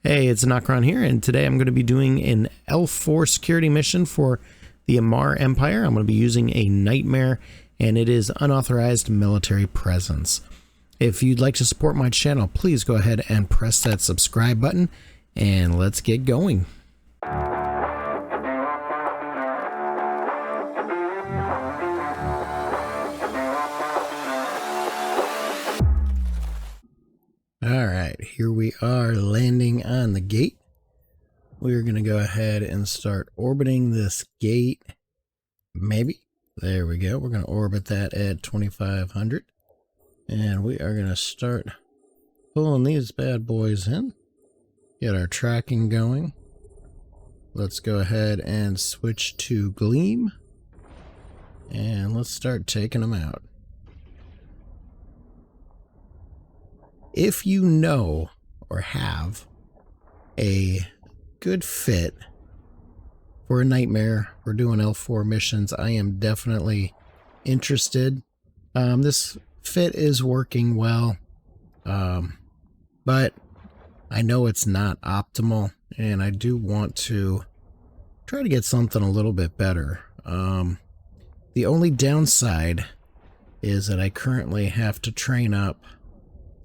Hey, it's Amarr here, and today I'm going to be doing an L4 security mission for the Amarr Empire. I'm going to be using a Nightmare, and it is Unauthorized Military Presence. If you'd like to support my channel, please go ahead and press that subscribe button, and let's get going. Alright, here we are landing on the gate. We're going to go ahead and start orbiting this gate. Maybe. There we go. We're going to orbit that at 2500. And we are going to start pulling these bad boys in. Get our tracking going. Let's go ahead and switch to Gleam. And let's start taking them out. If you know or have a good fit for a Nightmare, we're doing L4 missions, I am definitely interested. This fit is working well, but I know it's not optimal, and I do want to try to get something a little bit better. The only downside is that I currently have to train up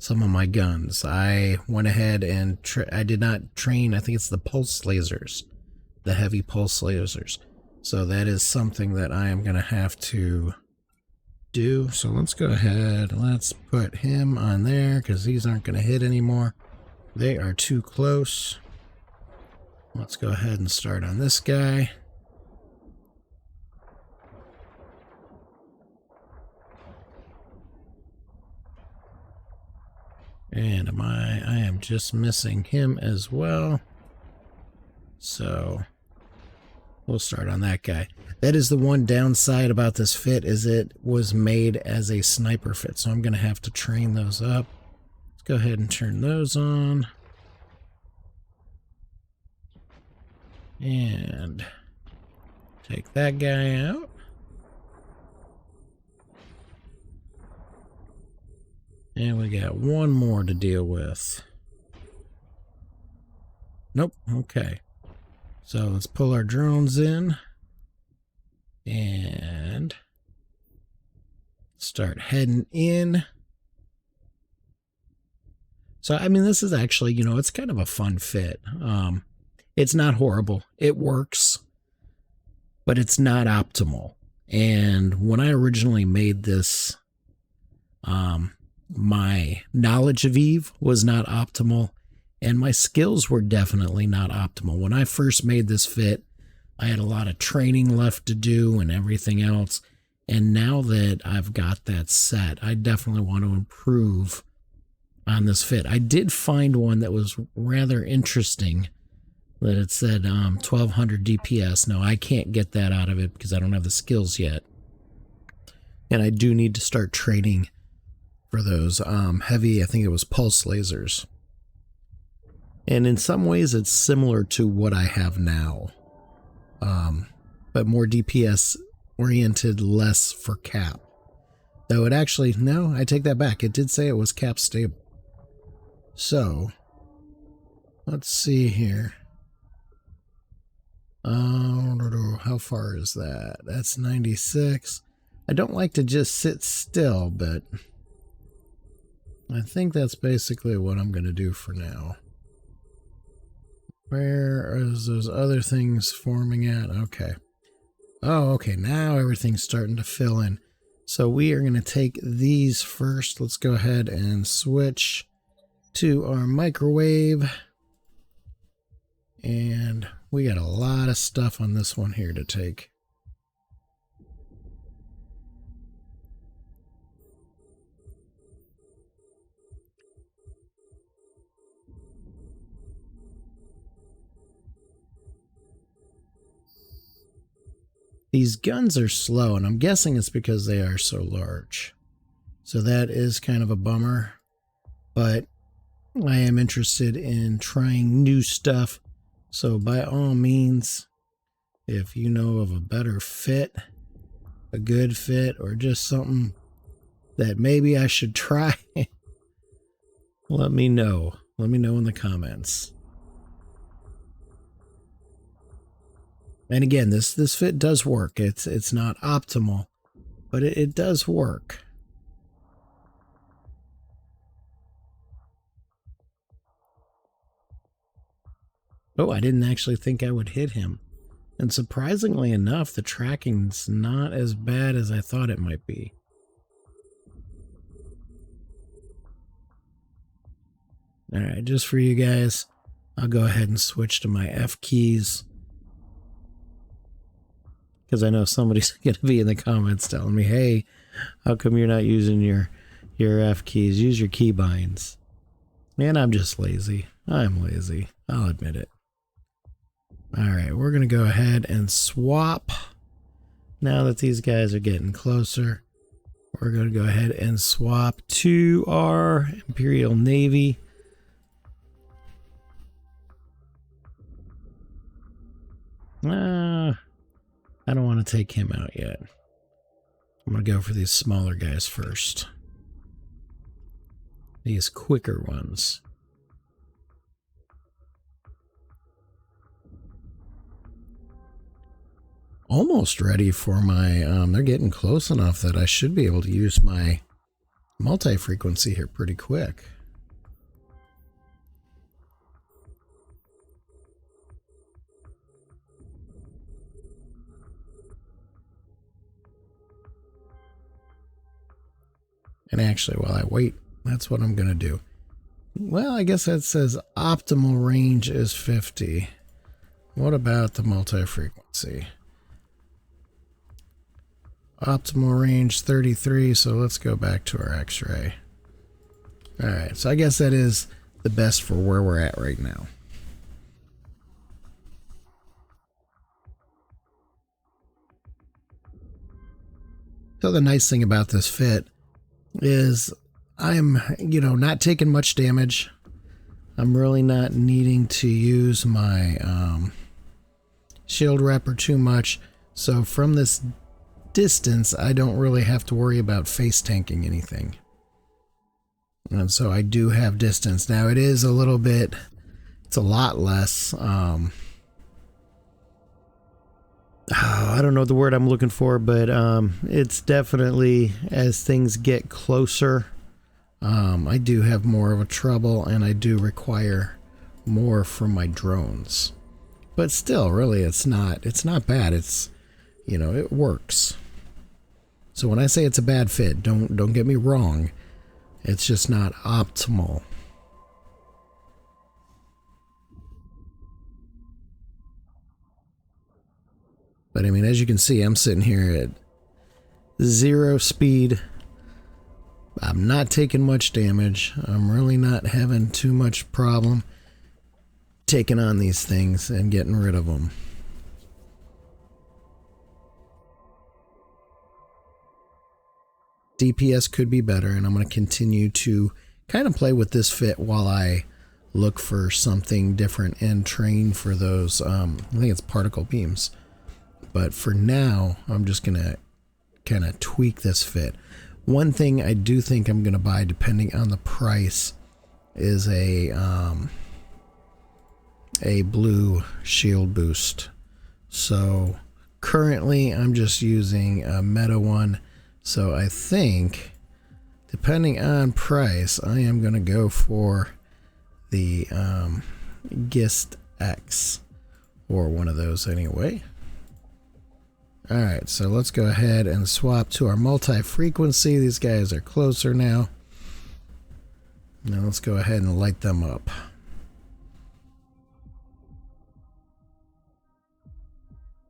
some of my guns. I went ahead and I did not train, I think it's the pulse lasers, the heavy pulse lasers. So that is something that I am going to have to do. So let's go ahead, let's put him on there because these aren't going to hit anymore. They are too close. Let's go ahead and start on this guy. And I am just missing him as well. So we'll start on that guy. That is the one downside about this fit, is it was made as a sniper fit. So I'm going to have to train those up. Let's go ahead and turn those on. And take that guy out. And we got one more to deal with. Nope. Okay. So let's pull our drones in and start heading in. So, I mean, this is actually, you know, it's kind of a fun fit. It's not horrible. It works, but it's not optimal. And when I originally made this, my knowledge of Eve was not optimal, and my skills were definitely not optimal. When I first made this fit, I had a lot of training left to do and everything else. And now that I've got that set, I definitely want to improve on this fit. I did find one that was rather interesting, that it said 1200 DPS. No, I can't get that out of it because I don't have the skills yet. And I do need to start training for those heavy, I think it was pulse lasers. And in some ways it's similar to what I have now, but more DPS oriented, less for cap. Though it actually, no, I take that back. It did say it was cap stable. So let's see here. How far is that? That's 96. I don't like to just sit still, but I think that's basically what I'm going to do for now. Where is those other things forming at? Okay. Oh, okay. Now everything's starting to fill in. So we are going to take these first. Let's go ahead and switch to our microwave. And we got a lot of stuff on this one here to take. These guns are slow, and I'm guessing it's because they are so large. So that is kind of a bummer. But I am interested in trying new stuff. So by all means, if you know of a better fit, a good fit, or just something that maybe I should try, let me know. Let me know in the comments. And again, this fit does work. It's not optimal, but it does work. Oh, I didn't actually think I would hit him. And surprisingly enough, the tracking's not as bad as I thought it might be. All right, just for you guys, I'll go ahead and switch to my F keys, because I know somebody's going to be in the comments telling me, hey, how come you're not using your F keys? Use your key binds. And I'm just lazy. I'm lazy. I'll admit it. All right, we're going to go ahead and swap. Now that these guys are getting closer, we're going to go ahead and swap to our Imperial Navy. I don't want to take him out yet. I'm going to go for these smaller guys first. These quicker ones. Almost ready for my, they're getting close enough that I should be able to use my multi-frequency here pretty quick. And actually, while I wait, that's what I'm going to do. Well, I guess that says optimal range is 50. What about the multi-frequency? Optimal range 33, so let's go back to our X-ray. Alright, so I guess that is the best for where we're at right now. So the nice thing about this fit is I'm, not taking much damage. I'm really not needing to use my shield repper too much. So from this distance, I don't really have to worry about face tanking anything. And so I do have distance. Now it is a little bit, it's a lot less, I don't know the word I'm looking for, but it's definitely, as things get closer, I do have more of a trouble, and I do require more from my drones. But still, really, it's not bad. It's, it works. So when I say it's a bad fit, don't get me wrong. It's just not optimal. But I mean, as you can see, I'm sitting here at 0 speed. I'm not taking much damage. I'm really not having too much problem taking on these things and getting rid of them. DPS could be better, and I'm going to continue to kind of play with this fit while I look for something different and train for those, I think it's particle beams. But for now, I'm just going to kind of tweak this fit. One thing I do think I'm going to buy, depending on the price, is a blue shield boost. So currently I'm just using a meta one. So I think, depending on price, I am going to go for the Gist X, or one of those anyway. Alright, so let's go ahead and swap to our multi-frequency. These guys are closer now. Now let's go ahead and light them up.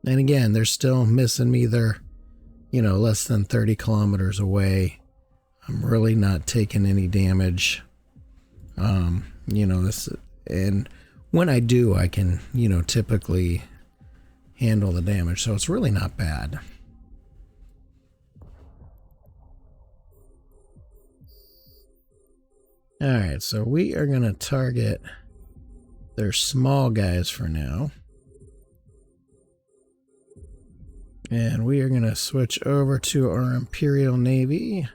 And again, they're still missing me. They're, less than 30 kilometers away. I'm really not taking any damage. This, and when I do, I can, typically handle the damage, so it's really not bad. Alright, so we are going to target their small guys for now. And we are going to switch over to our Imperial Navy.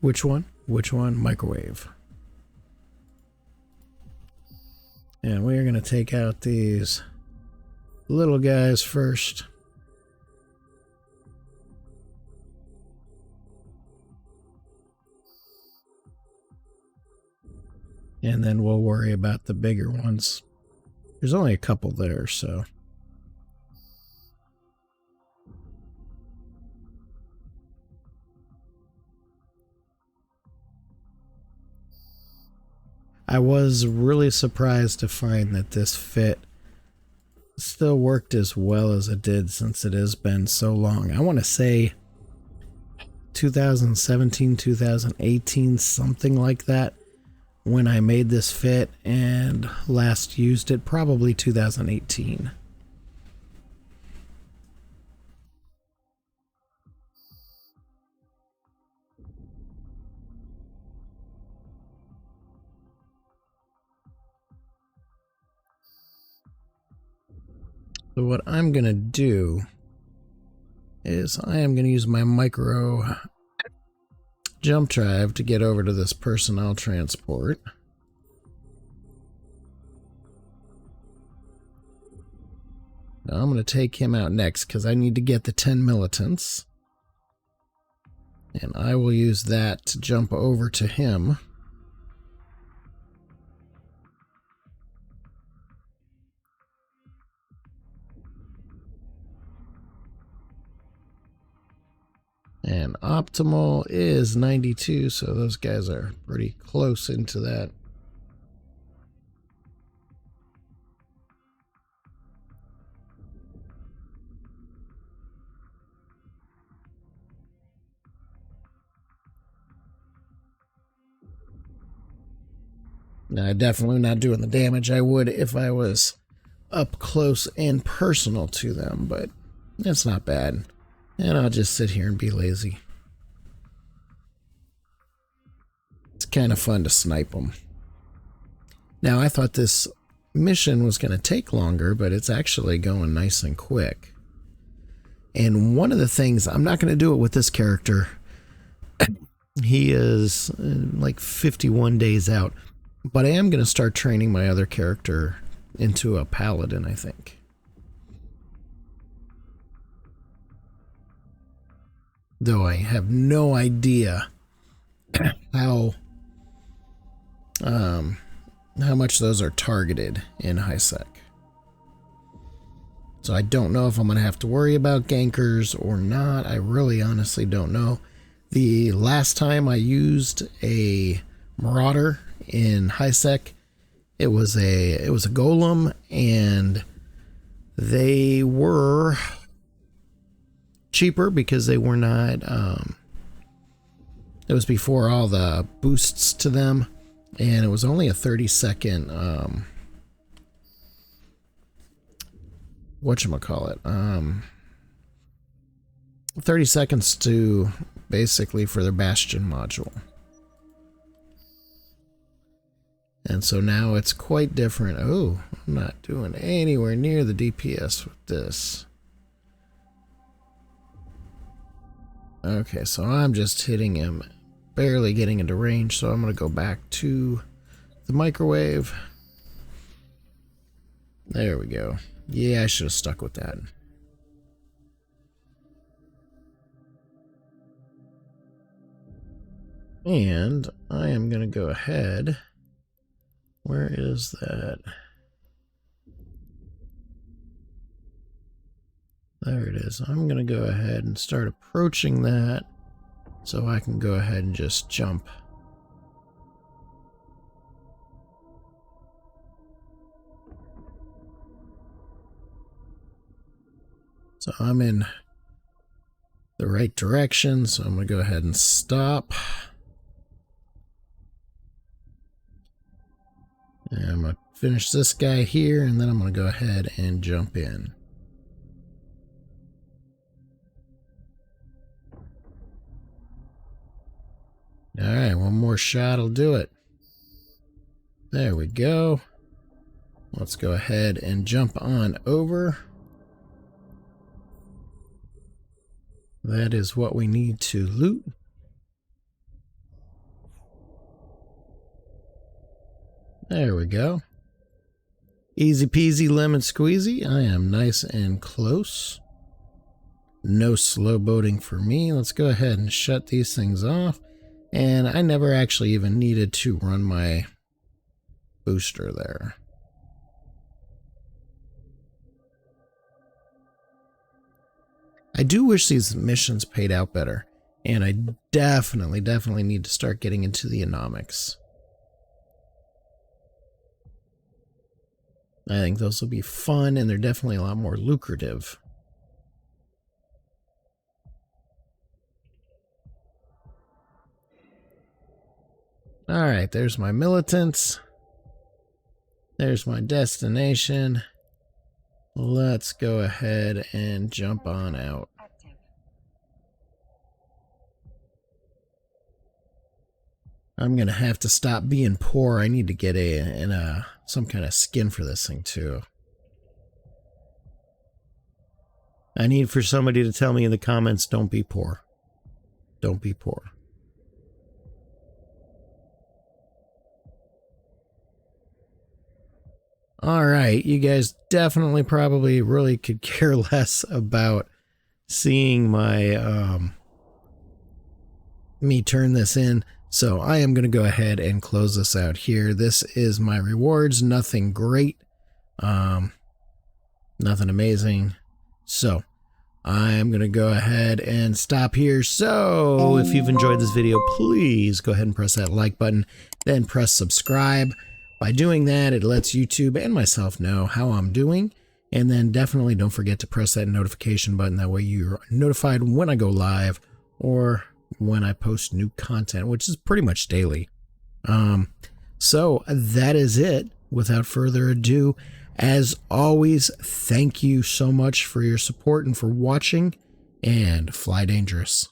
Which one? Which one? Microwave. And we're going to take out these little guys first. And then we'll worry about the bigger ones. There's only a couple there, so. I was really surprised to find that this fit still worked as well as it did since it has been so long. I want to say 2017, 2018, something like that, when I made this fit, and last used it probably 2018. So what I'm going to do is I am going to use my micro jump drive to get over to this personnel transport. Now I'm going to take him out next because I need to get the 10 militants. And I will use that to jump over to him. And optimal is 92, so those guys are pretty close into that. Now, I'm definitely not doing the damage I would if I was up close and personal to them, but it's not bad. And I'll just sit here and be lazy. It's kind of fun to snipe them. Now, I thought this mission was going to take longer, but it's actually going nice and quick. And one of the things, I'm not going to do it with this character. He is like 51 days out. But I am going to start training my other character into a paladin, I think. Though I have no idea how much those are targeted in HiSec. So I don't know if I'm going to have to worry about gankers or not. I really honestly don't know. The last time I used a Marauder in HiSec, it was a golem, and they were cheaper because they were not it was before all the boosts to them, and it was only a 30-second whatchamacallit 30 seconds to basically for their bastion module. And so now it's quite different. Oh, I'm not doing anywhere near the DPS with this. Okay, so I'm just hitting him, barely getting into range, so I'm going to go back to the microwave. There we go. Yeah, I should have stuck with that. And I am going to go ahead. Where is that? There it is. I'm going to go ahead and start approaching that so I can go ahead and just jump. So I'm in the right direction, so I'm going to go ahead and stop. And I'm going to finish this guy here, and then I'm going to go ahead and jump in. Alright, one more shot will do it. There we go. Let's go ahead and jump on over. That is what we need to loot. There we go. Easy peasy lemon squeezy. I am nice and close. No slow boating for me. Let's go ahead and shut these things off. And I never actually even needed to run my booster there. I do wish these missions paid out better. And I definitely need to start getting into the anomics. I think those will be fun, and they're definitely a lot more lucrative. Alright, there's my militants. There's my destination. Let's go ahead and jump on out. I'm gonna have to stop being poor. I need to get some kind of skin for this thing too. I need for somebody to tell me in the comments, don't be poor. Don't be poor. Alright, you guys definitely probably really could care less about seeing my me turn this in. So I am going to go ahead and close this out here. This is my rewards. Nothing great. Nothing amazing. So I'm going to go ahead and stop here. So if you've enjoyed this video, please go ahead and press that like button. Then press subscribe. By doing that, it lets YouTube and myself know how I'm doing. And then definitely don't forget to press that notification button. That way you're notified when I go live or when I post new content, which is pretty much daily. So that is it. Without further ado, as always, thank you so much for your support and for watching, and fly dangerous.